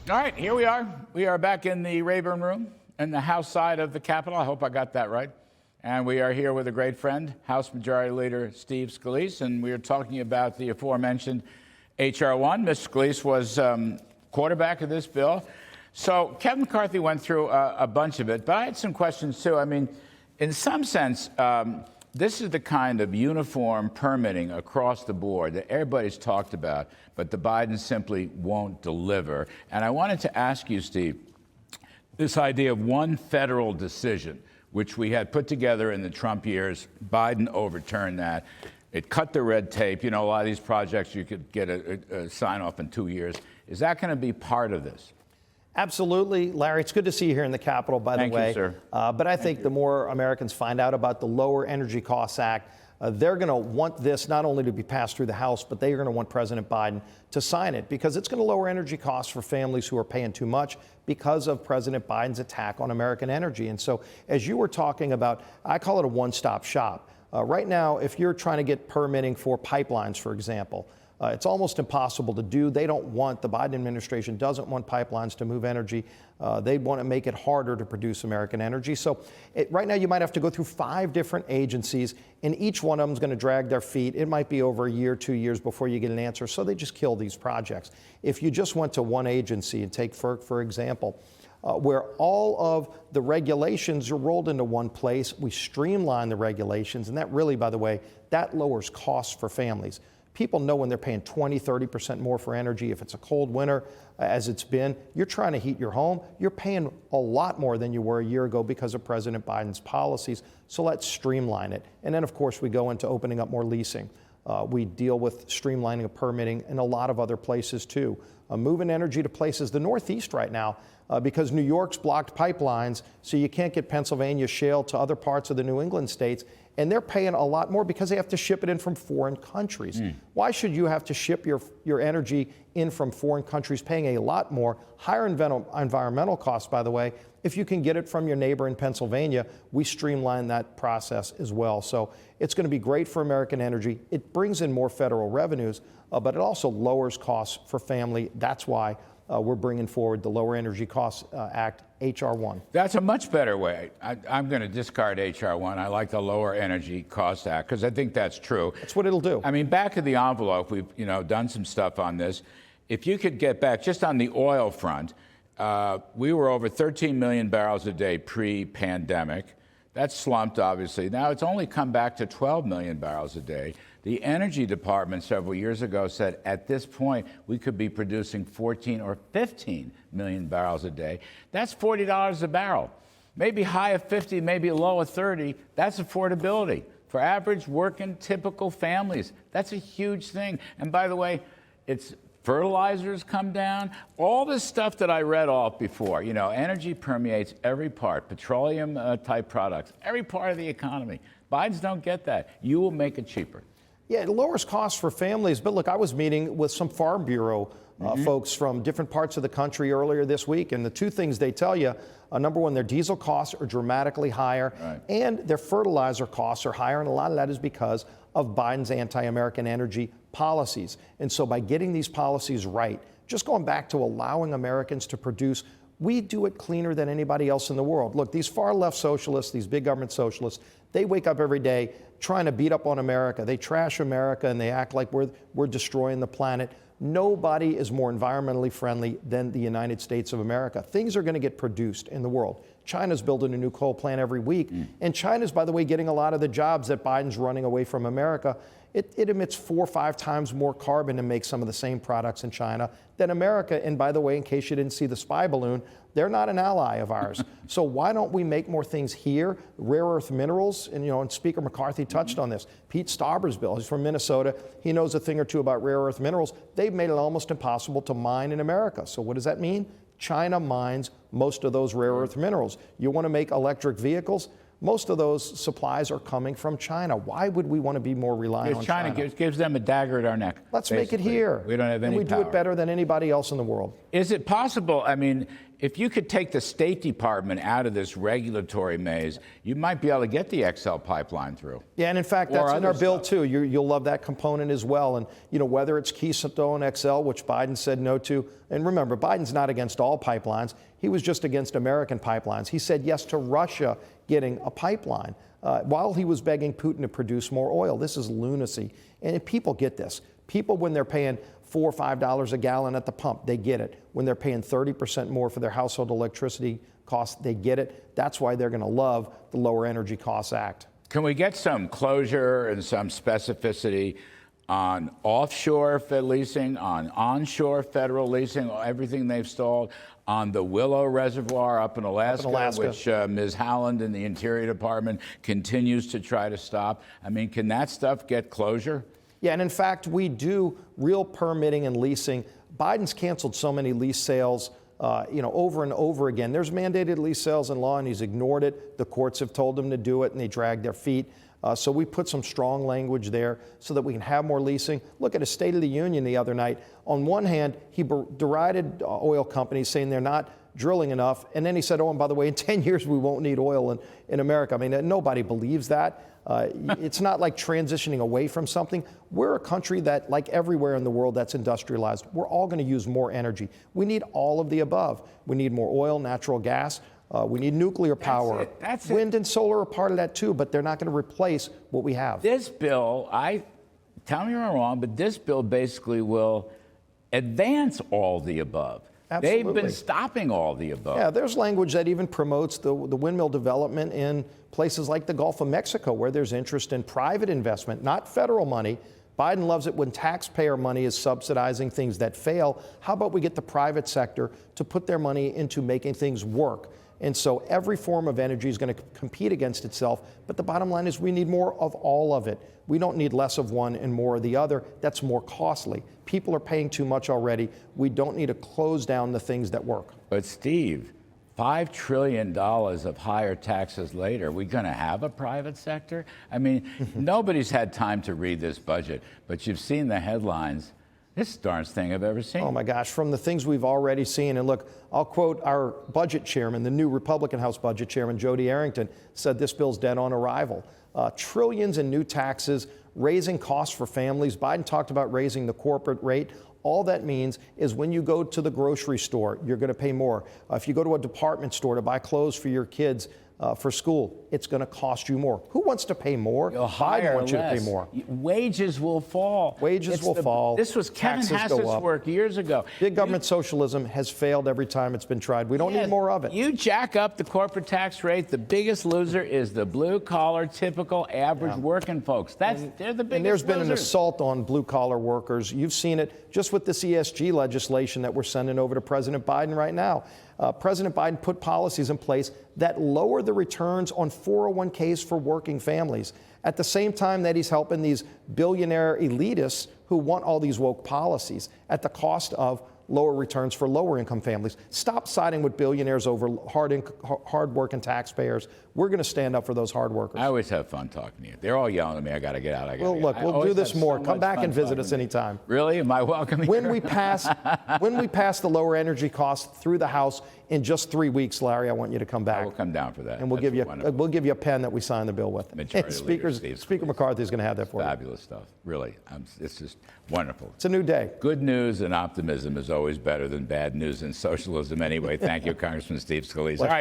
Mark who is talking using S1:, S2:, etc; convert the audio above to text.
S1: All right, here we are. We are back in the Rayburn room in the House side of the Capitol. I hope I got that right. And we are here with a great friend, House Majority Leader Steve Scalise, and we are talking about the aforementioned H.R. 1. Mr. Scalise was quarterback of this bill. So Kevin McCarthy went through a bunch of it, but I had some questions too. I mean, in some sense, this is the kind of uniform permitting across the board that everybody's talked about, but the Biden simply won't deliver. And I wanted to ask you, Steve, this idea of one federal decision, which we had put together in the Trump years, Biden overturned that. It cut the red tape. You know, a lot of these projects, you could get a sign off in 2 years. Is that going to be part of this?
S2: Absolutely, Larry. It's good to see you here in the Capitol, by the way.
S1: Thank you, sir.
S2: But I think the more Americans find out about the Lower Energy Costs Act, they're going to want this not only to be passed through the House, but they're going to want President Biden to sign it because it's going to lower energy costs for families who are paying too much because of President Biden's attack on American energy. And so, as you were talking about, I call it a one-stop shop. Right now, if you're trying to get permitting for pipelines, for example, it's almost impossible to do. The Biden administration doesn't want pipelines to move energy. They want to make it harder to produce American energy. So right now you might have to go through 5 different agencies, and each one of them is going to drag their feet. It might be over a year, 2 years before you get an answer. So they just kill these projects. If you just went to one agency and take FERC, for example, where all of the regulations are rolled into one place, we streamline the regulations, and that really, by the way, that lowers costs for families. People know when they're paying 20, 30% more for energy. If it's a cold winter, as it's been, you're trying to heat your home, you're paying a lot more than you were a year ago because of President Biden's policies. So let's streamline it. And then, of course, we go into opening up more leasing. We deal with streamlining of permitting in a lot of other places, too. Moving energy to places, the Northeast right now, because New York's blocked pipelines, so you can't get Pennsylvania shale to other parts of the New England states. And they're paying a lot more because they have to ship it in from foreign countries. Why should you have to ship your energy in from foreign countries, paying a lot more, higher environmental costs, by the way, if you can get it from your neighbor in Pennsylvania? We streamline that process as well. So it's going to be great for American energy. It brings in more federal revenues, but it also lowers costs for family. That's why we're bringing forward the Lower Energy Costs Act, H.R. 1.
S1: That's a much better way. I'm going to discard H.R. 1. I like the Lower Energy Costs Act because I think that's true.
S2: That's what it'll do.
S1: I mean, back of the envelope, we've done some stuff on this. If you could get back just on the oil front, we were over 13 million barrels a day pre-pandemic. That's slumped, obviously. Now it's only come back to 12 million barrels a day. The Energy Department several years ago said at this point we could be producing 14 or 15 million barrels a day. That's $40 a barrel. Maybe high of 50, maybe low of 30. That's affordability for average working typical families. That's a huge thing. And by the way, it's fertilizers come down, all this stuff that I read off before. Energy permeates every part, petroleum type products, every part of the economy. Bidens don't get that. You will make it cheaper.
S2: Yeah, it lowers costs for families. But look, I was meeting with some Farm Bureau folks from different parts of the country earlier this week. And the two things they tell you, number one, their diesel costs are dramatically higher, and their fertilizer costs are higher. And a lot of that is because of Biden's anti-American energy policies. And so by getting these policies right, just going back to allowing Americans to produce, we do it cleaner than anybody else in the world. Look, these far left socialists, these big government socialists, they wake up every day trying to beat up on America. They trash America and they act like we're destroying the planet. Nobody is more environmentally friendly than the United States of America. Things are going to get produced in the world. China's building a new coal plant every week. And China's, by the way, getting a lot of the jobs that Biden's running away from America. It emits 4 or 5 times more carbon to make some of the same products in China than America. And by the way, in case you didn't see the spy balloon, they're not an ally of ours. So why don't we make more things here? Rare earth minerals, and Speaker McCarthy touched on this. Pete Stauber's bill, he's from Minnesota. He knows a thing or two about rare earth minerals. They've made it almost impossible to mine in America. So what does that mean? China mines most of those rare earth minerals. You want to make electric vehicles? Most of those supplies are coming from China. Why would we want to be more reliant on China?
S1: China gives them a dagger at our neck.
S2: Let's make it here.
S1: We don't have any
S2: power. And we do it better than anybody else in the world.
S1: Is it possible? I mean, if you could take the State Department out of this regulatory maze, you might be able to get the XL pipeline through.
S2: Yeah, and in fact, that's in our bill too. You'll love that component as well. And whether it's Keystone XL, which Biden said no to, and remember, Biden's not against all pipelines. He was just against American pipelines. He said yes to Russia getting a pipeline while he was begging Putin to produce more oil. This is lunacy, and people get this. People, when they're paying $4 or $5 a gallon at the pump, they get it. When they're paying 30% more for their household electricity costs, they get it. That's why they're going to love the Lower Energy Costs Act.
S1: Can we get some closure and some specificity on offshore leasing, on onshore federal leasing, everything they've stalled, on the Willow Reservoir up in Alaska, which Ms. Howland in the Interior Department continues to try to stop? I mean, can that stuff get closure?
S2: Yeah, and in fact, we do real permitting and leasing. Biden's canceled so many lease sales, over and over again. There's mandated lease sales in law, and he's ignored it. The courts have told him to do it, and they drag their feet. So we put some strong language there so that we can have more leasing. Look at his State of the Union the other night. On one hand, he derided oil companies, saying they're not drilling enough. And then he said, oh, and by the way, in 10 years, we won't need oil in America. I mean, nobody believes that. It's not like transitioning away from something. We're a country that, like everywhere in the world that's industrialized, we're all going to use more energy. We need all of the above. We need more oil, natural gas. We need nuclear power.
S1: That's
S2: Wind and solar are part of that too, but they're not going to replace what we have.
S1: This bill, tell me if I'm wrong, but this bill basically will advance all the above.
S2: Absolutely.
S1: They've been stopping all the above.
S2: Yeah, there's language that even promotes the windmill development in places like the Gulf of Mexico, where there's interest in private investment, not federal money. Biden loves it when taxpayer money is subsidizing things that fail. How about we get the private sector to put their money into making things work? And so every form of energy is going to compete against itself. But the bottom line is we need more of all of it. We don't need less of one and more of the other. That's more costly. People are paying too much already. We don't need to close down the things that work.
S1: But Steve, $5 trillion of higher taxes later, we're going to have a private sector? I mean, nobody's had time to read this budget, but you've seen the headlines. This is the darndest thing I've ever seen.
S2: Oh, my gosh, from the things we've already seen. And look, I'll quote our budget chairman, the new Republican House budget chairman, Jody Arrington, said this bill's dead on arrival. Trillions in new taxes, raising costs for families. Biden talked about raising the corporate rate. All that means is when you go to the grocery store, you're going to pay more. If you go to a department store to buy clothes for your kids for school, it's going to cost you more. Who wants to pay more? Biden wants you to pay more.
S1: Wages will fall.
S2: Wages will fall.
S1: This was Kevin Hassett's work years ago.
S2: Big government socialism has failed every time it's been tried. We don't need more of it.
S1: You jack up the corporate tax rate, the biggest loser is the blue-collar, typical, average working folks. They're the biggest
S2: And there's been an
S1: losers.
S2: assault on blue-collar workers. You've seen it just with this ESG legislation that we're sending over to President Biden right now. President Biden put policies in place that lower the returns on 401ks for working families at the same time that he's helping these billionaire elitists who want all these woke policies at the cost of lower returns for lower income families. Stop siding with billionaires over hard-working taxpayers. We're going to stand up for those hard workers.
S1: I always have fun talking to you. They're all yelling at me. I got to get out.
S2: Well, look, we'll do this more. Come back and visit us anytime.
S1: Really? Am I welcome here?
S2: When we pass the lower energy costs through the House in just 3 weeks, Larry, I want you to come back.
S1: I will come down for that.
S2: And we'll give you a pen that we sign the bill with. Speaker McCarthy is going to have that for you.
S1: Fabulous stuff. Really. It's just wonderful.
S2: It's a new day.
S1: Good news and optimism is always better than bad news and socialism anyway. Thank you, Congressman Steve Scalise. All right.